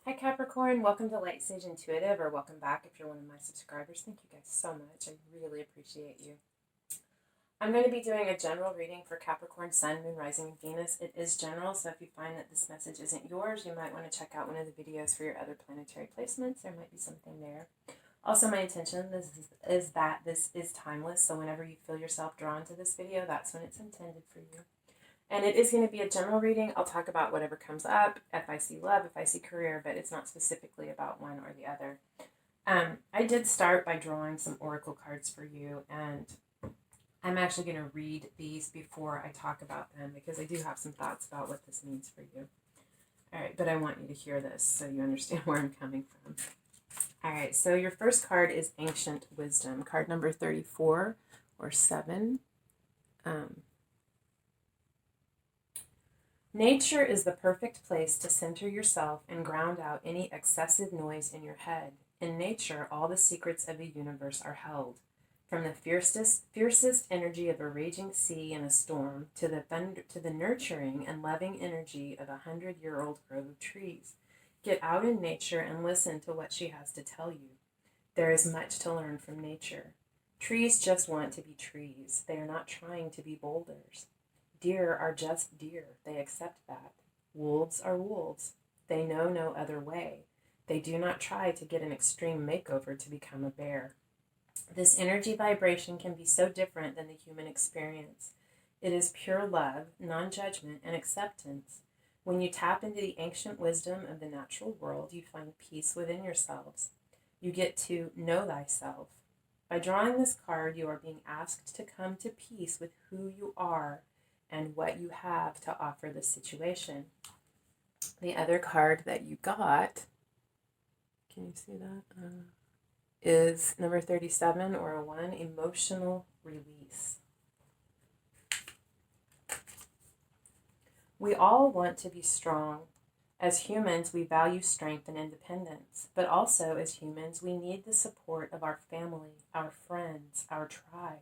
Hi Capricorn, welcome to Light Sage Intuitive, or welcome back if you're one of my subscribers. Thank you guys so much. I really appreciate you. I'm going to be doing a general reading for Capricorn, Sun, Moon, Rising, and Venus. It is general, so if you find that this message isn't yours, you might want to check out one of the videos for your other planetary placements. There might be something there. Also, my intention is that this is timeless, so whenever you feel yourself drawn to this video, that's when it's intended for you. And it is going to be a general reading. I'll talk about whatever comes up, if I see love, if I see career, but it's not specifically about one or the other. I did start by drawing some oracle cards for you, and I'm actually going to read these before I talk about them because I do have some thoughts about what this means for you. All right, but I want you to hear this so you understand where I'm coming from. All right, so your first card is Ancient Wisdom, card number 34 or 7. Nature is the perfect place to center yourself and ground out any excessive noise in your head. In nature, all the secrets of the universe are held. From the fiercest energy of a raging sea in a storm to the nurturing and loving energy of 100-year-old grove of trees. Get out in nature and listen to what she has to tell you. There is much to learn from nature. Trees just want to be trees. They are not trying to be boulders. Deer are just deer. They accept that. Wolves are wolves. They know no other way. They do not try to get an extreme makeover to become a bear. This energy vibration can be so different than the human experience. It is pure love, non-judgment, and acceptance. When you tap into the ancient wisdom of the natural world, you find peace within yourselves. You get to know thyself. By drawing this card, you are being asked to come to peace with who you are and what you have to offer the situation. The other card that you got, can you see that? Is number 37 or a 1, Emotional Release. We all want to be strong. As humans, we value strength and independence, but also as humans, we need the support of our family, our friends, our tribe.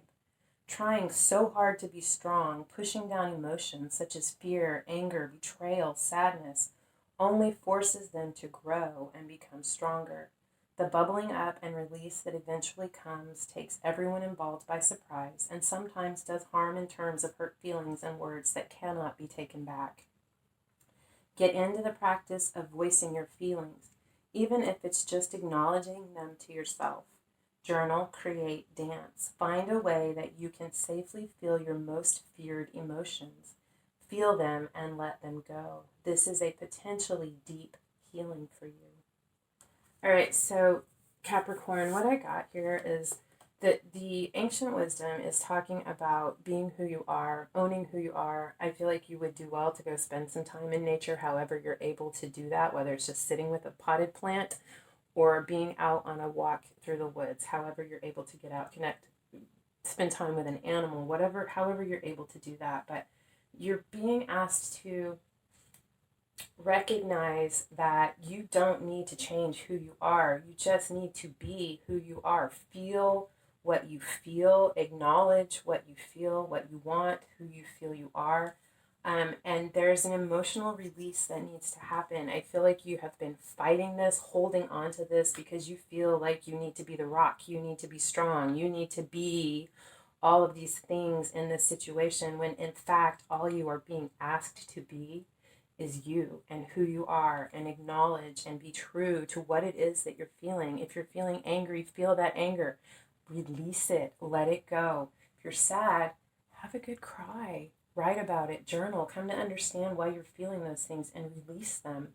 Trying so hard to be strong, pushing down emotions such as fear, anger, betrayal, sadness, only forces them to grow and become stronger. The bubbling up and release that eventually comes takes everyone involved by surprise and sometimes does harm in terms of hurt feelings and words that cannot be taken back. Get into the practice of voicing your feelings, even if it's just acknowledging them to yourself. Journal, create, dance. Find a way that you can safely feel your most feared emotions. Feel them and let them go. This is a potentially deep healing for you. All right, so Capricorn, what I got here is that the ancient wisdom is talking about being who you are, owning who you are. I feel like you would do well to go spend some time in nature, however you're able to do that, whether it's just sitting with a potted plant or being out on a walk through the woods, however you're able to get out, connect, spend time with an animal, however you're able to do that. But you're being asked to recognize that you don't need to change who you are. You just need to be who you are. Feel what you feel, acknowledge what you feel, what you want, who you feel you are. And there's an emotional release that needs to happen. I feel like you have been fighting this, holding on to this because you feel like you need to be the rock. You need to be strong. You need to be all of these things in this situation when in fact all you are being asked to be is you and who you are, and acknowledge and be true to what it is that you're feeling. If you're feeling angry, feel that anger. Release it. Let it go. If you're sad, have a good cry. Write about it, journal, come to understand why you're feeling those things and release them.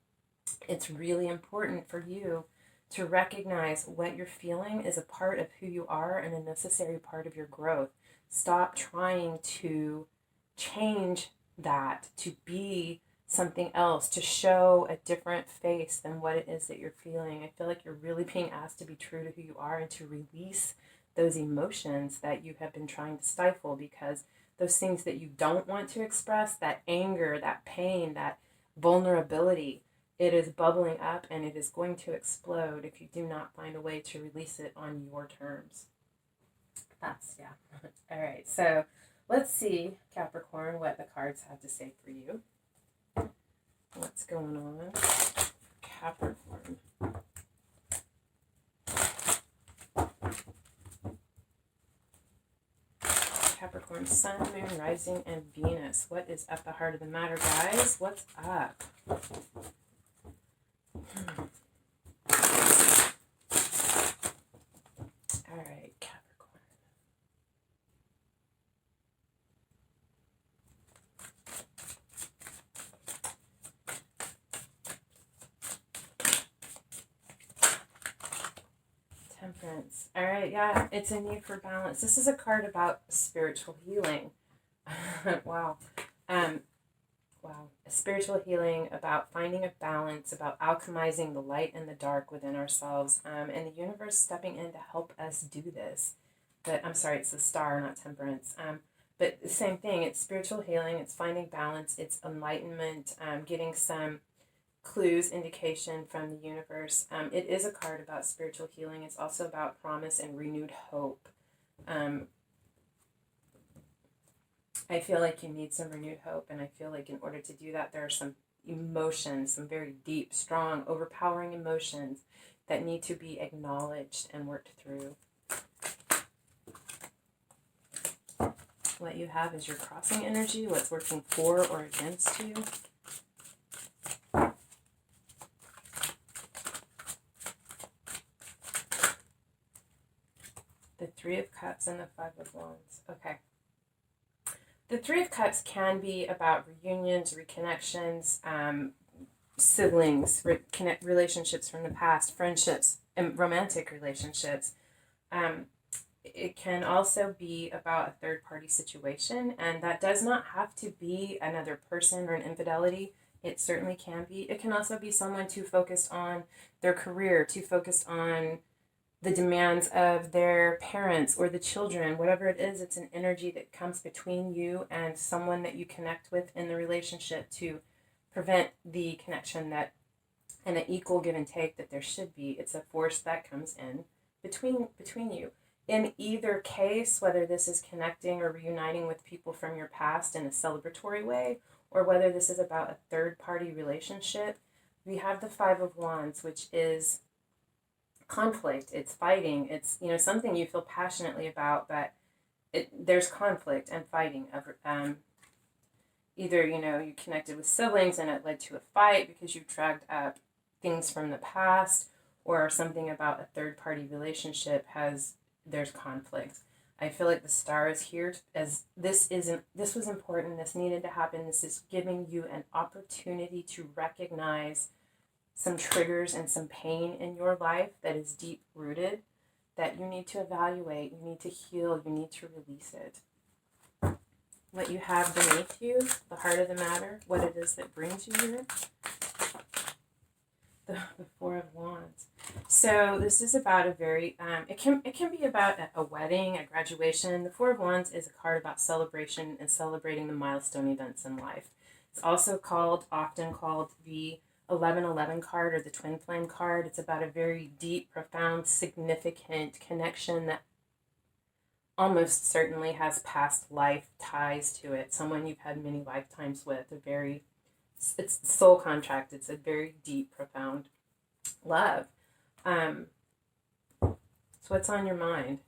It's really important for you to recognize what you're feeling is a part of who you are and a necessary part of your growth. Stop trying to change that, to be something else, to show a different face than what it is that you're feeling. I feel like you're really being asked to be true to who you are and to release those emotions that you have been trying to stifle, because those things that you don't want to express, that anger, that pain, that vulnerability, it is bubbling up and it is going to explode if you do not find a way to release it on your terms. Yeah. All right, so let's see, Capricorn, what the cards have to say for you. What's going on, Capricorn? Sun, Moon, Rising, and Venus. What is at the heart of the matter, guys? What's up? All right, Capricorn. Temperance. All right, yeah, it's a need for balance. This is a card about spiritual healing. Wow. Wow. Spiritual healing, about finding a balance, about alchemizing the light and the dark within ourselves, and the universe stepping in to help us do this. But I'm sorry, it's the star, not temperance. But the same thing, it's spiritual healing, it's finding balance, it's enlightenment, getting some clues, indication from the universe. It is a card about spiritual healing. It's also about promise and renewed hope. I feel like you need some renewed hope, and I feel like in order to do that, there are some emotions, some very deep, strong, overpowering emotions that need to be acknowledged and worked through. What you have is your crossing energy, what's working for or against you. The Three of Cups and the Five of Wands. Okay. The Three of Cups can be about reunions, reconnections, siblings, relationships from the past, friendships, and romantic relationships. It can also be about a third-party situation, and that does not have to be another person or an infidelity. It certainly can be. It can also be someone too focused on their career, too focused on the demands of their parents or the children, whatever it is. It's an energy that comes between you and someone that you connect with in the relationship to prevent the connection that and an equal give and take that there should be. It's a force that comes in between you. In either case, whether this is connecting or reuniting with people from your past in a celebratory way, or whether this is about a third-party relationship, we have the Five of Wands, which is conflict. It's fighting. It's something you feel passionately about, but there's conflict and fighting. Either you connected with siblings and it led to a fight because you dragged up things from the past, or something about a third-party relationship there's conflict. I feel like the star is here as this was important. This needed to happen. This is giving you an opportunity to recognize some triggers and some pain in your life that is deep rooted, that you need to evaluate, you need to heal, you need to release it. What you have beneath you, the heart of the matter, what it is that brings you here. The Four of Wands. So this is about a very, it can be about a wedding, a graduation. The Four of Wands is a card about celebration and celebrating the milestone events in life. It's also often called the 1111 card or the twin flame card. It's about a very deep, profound, significant connection that almost certainly has past life ties to it. Someone you've had many lifetimes with. It's soul contract. It's a very deep, profound love. So what's on your mind?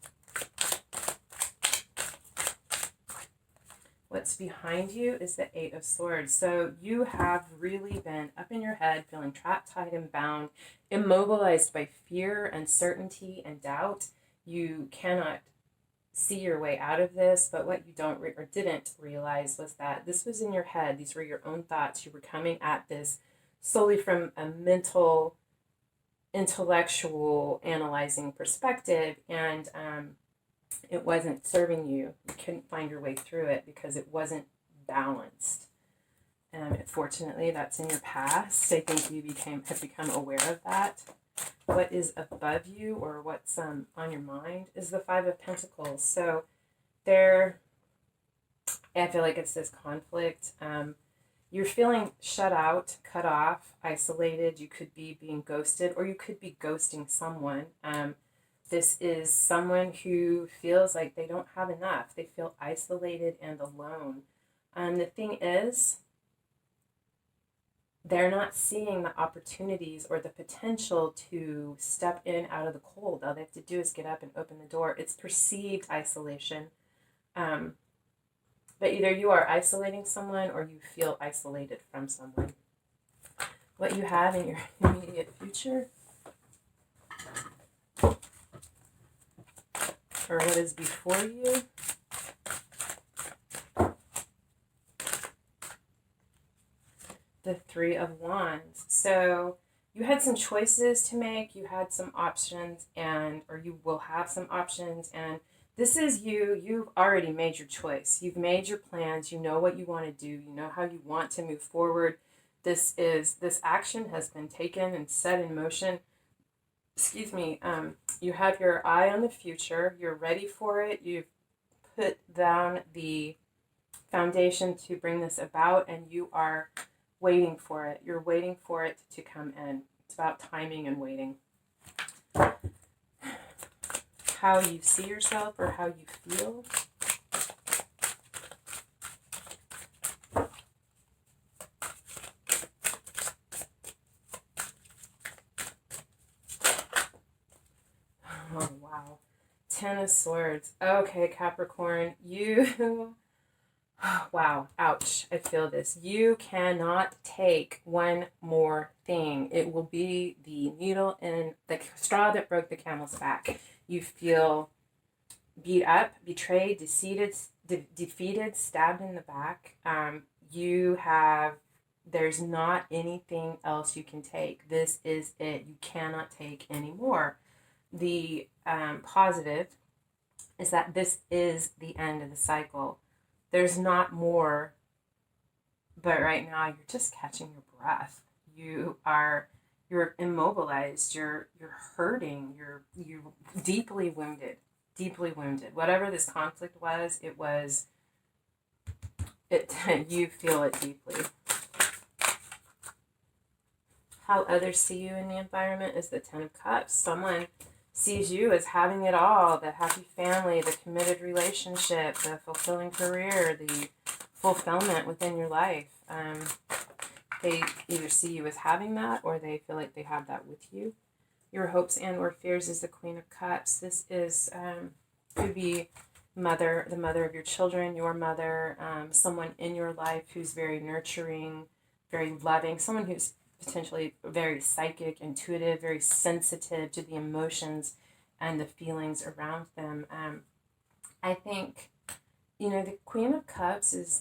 What's behind you is the Eight of Swords. So you have really been up in your head, feeling trapped, tied, and bound, immobilized by fear, uncertainty, and doubt. You cannot see your way out of this, but what you didn't realize was that this was in your head. These were your own thoughts. You were coming at this solely from a mental, intellectual, analyzing perspective, and it wasn't serving you. You couldn't find your way through it because it wasn't balanced. Fortunately, that's in your past. I think you have become aware of that. What is above you, or what's on your mind, is the Five of Pentacles. So I feel like it's this conflict. You're feeling shut out, cut off, isolated. You could be being ghosted, or you could be ghosting someone. This is someone who feels like they don't have enough. They feel isolated and alone. The thing is, they're not seeing the opportunities or the potential to step in out of the cold. All they have to do is get up and open the door. It's perceived isolation. But either you are isolating someone or you feel isolated from someone. What you have in your immediate future, or what is before you. The Three of Wands. So you had some choices to make, you had some options, or you will have some options, and this is you've already made your choice. You've made your plans, you know what you want to do, you know how you want to move forward. This action has been taken and set in motion. Excuse me. You have your eye on the future, you're ready for it, you've put down the foundation to bring this about, and you are waiting for it. You're waiting for it to come in. It's about timing and waiting. How you see yourself or how you feel. Oh, wow. Ten of Swords. Okay, Capricorn, you... Wow, ouch, I feel this. You cannot take one more thing. It will be the needle in the straw that broke the camel's back. You feel beat up, betrayed, defeated, stabbed in the back. There's not anything else you can take. This is it. You cannot take any more. The positive is that this is the end of the cycle. There's not more, but right now you're just catching your breath. You're immobilized. You're hurting. You're deeply wounded. Deeply wounded. Whatever this conflict was, you feel it deeply. How others see you in the environment is the Ten of Cups. Someone sees you as having it all, the happy family, the committed relationship, the fulfilling career, the fulfillment within your life. They either see you as having that or they feel like they have that with you. Your hopes and or fears is the Queen of Cups. This is could be the mother of your children, your mother, someone in your life who's very nurturing, very loving, someone who's potentially very psychic, intuitive, very sensitive to the emotions and the feelings around them. I think, the Queen of Cups is,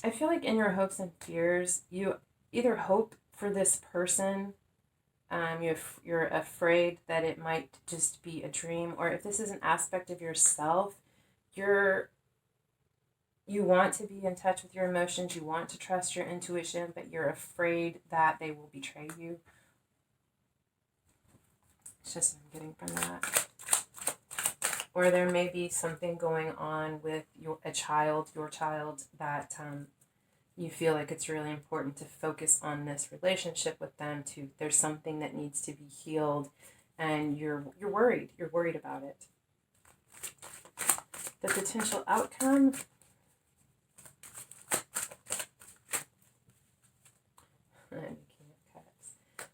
I feel like in your hopes and fears, you either hope for this person, you're afraid that it might just be a dream, or if this is an aspect of yourself, you want to be in touch with your emotions, you want to trust your intuition, but you're afraid that they will betray you. It's just what I'm getting from that. Or there may be something going on with your child, that you feel like it's really important to focus on this relationship with them. There's something that needs to be healed, and you're worried. You're worried about it. The potential outcome.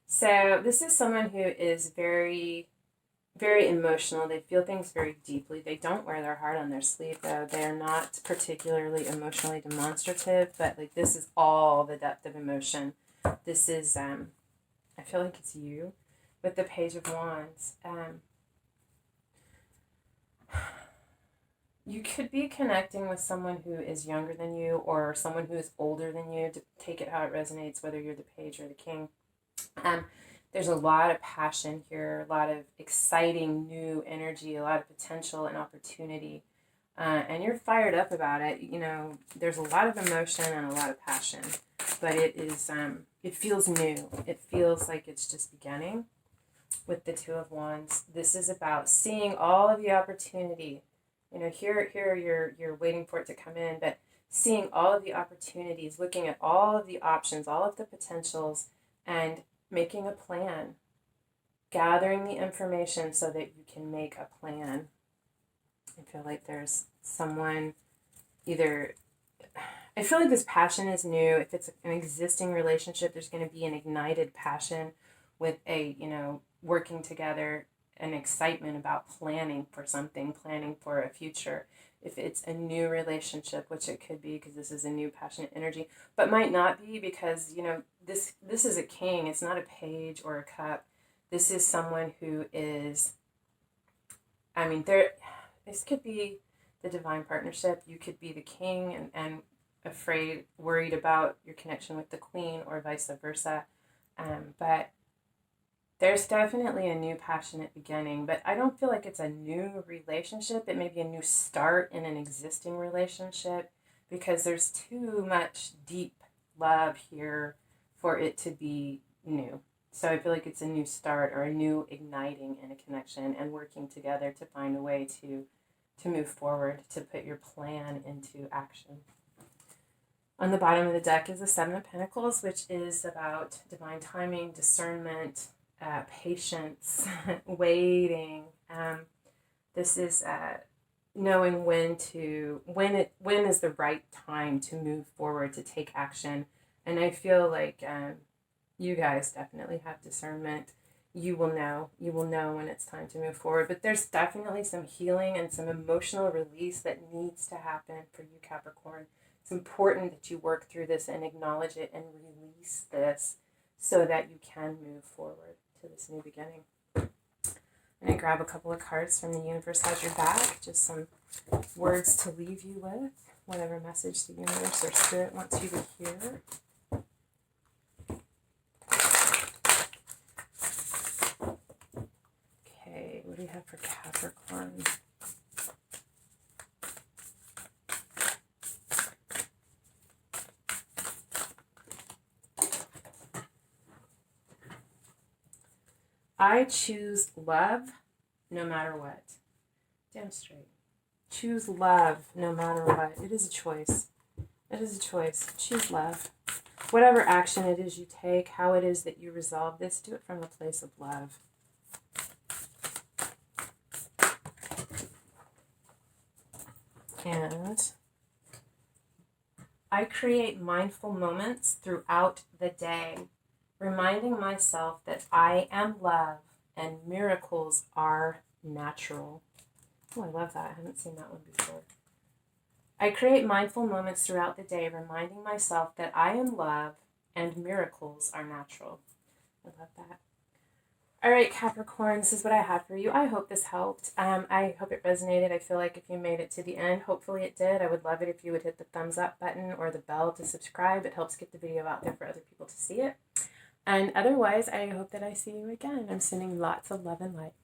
So this is someone who is very, very emotional. They feel things very deeply. They don't wear their heart on their sleeve, though. They're not particularly emotionally demonstrative, but this is all the depth of emotion. This is, I feel like it's you with the Page of Wands. You could be connecting with someone who is younger than you or someone who is older than you, to take it how it resonates, whether you're the Page or the King. There's a lot of passion here, a lot of exciting new energy, a lot of potential and opportunity, and you're fired up about it. There's a lot of emotion and a lot of passion, but it feels new. It feels like it's just beginning. With the Two of Wands, this is about seeing all of the opportunity. Here you're waiting for it to come in, but seeing all of the opportunities, looking at all of the options, all of the potentials, and making a plan, gathering the information so that you can make a plan. I feel like there's someone I feel like this passion is new. If it's an existing relationship, there's going to be an ignited passion with working together an excitement about planning for something, planning for a future. If it's a new relationship, which it could be because this is a new passionate energy, but might not be because, this is a king. It's not a page or a cup. This is someone who is, this could be the divine partnership. You could be the king and afraid, worried about your connection with the queen, or vice versa. But there's definitely a new passionate beginning, but I don't feel like it's a new relationship. It may be a new start in an existing relationship because there's too much deep love here for it to be new. So I feel like it's a new start or a new igniting in a connection and working together to find a way to move forward, to put your plan into action. On the bottom of the deck is the Seven of Pentacles, which is about divine timing, discernment, patience, waiting. This is knowing when is the right time to move forward, to take action. And I feel like you guys definitely have discernment. You will know when it's time to move forward. But there's definitely some healing and some emotional release that needs to happen for you, Capricorn. It's important that you work through this and acknowledge it and release this so that you can move forward to this new beginning. I'm going to grab a couple of cards from the universe as your back, just some words to leave you with, whatever message the universe or spirit wants you to hear. Okay, what do we have for Capricorn? I choose love no matter what. Damn straight. Choose love no matter what. It is a choice. It is a choice. Choose love. Whatever action it is you take, how it is that you resolve this, do it from a place of love. And I create mindful moments throughout the day, reminding myself that I am love and miracles are natural. Oh, I love that. I haven't seen that one before. I create mindful moments throughout the day, reminding myself that I am love and miracles are natural. I love that. All right, Capricorn, this is what I had for you. I hope this helped. I hope it resonated. I feel like if you made it to the end, hopefully it did. I would love it if you would hit the thumbs up button or the bell to subscribe. It helps get the video out there for other people to see it. And otherwise, I hope that I see you again. I'm sending lots of love and light.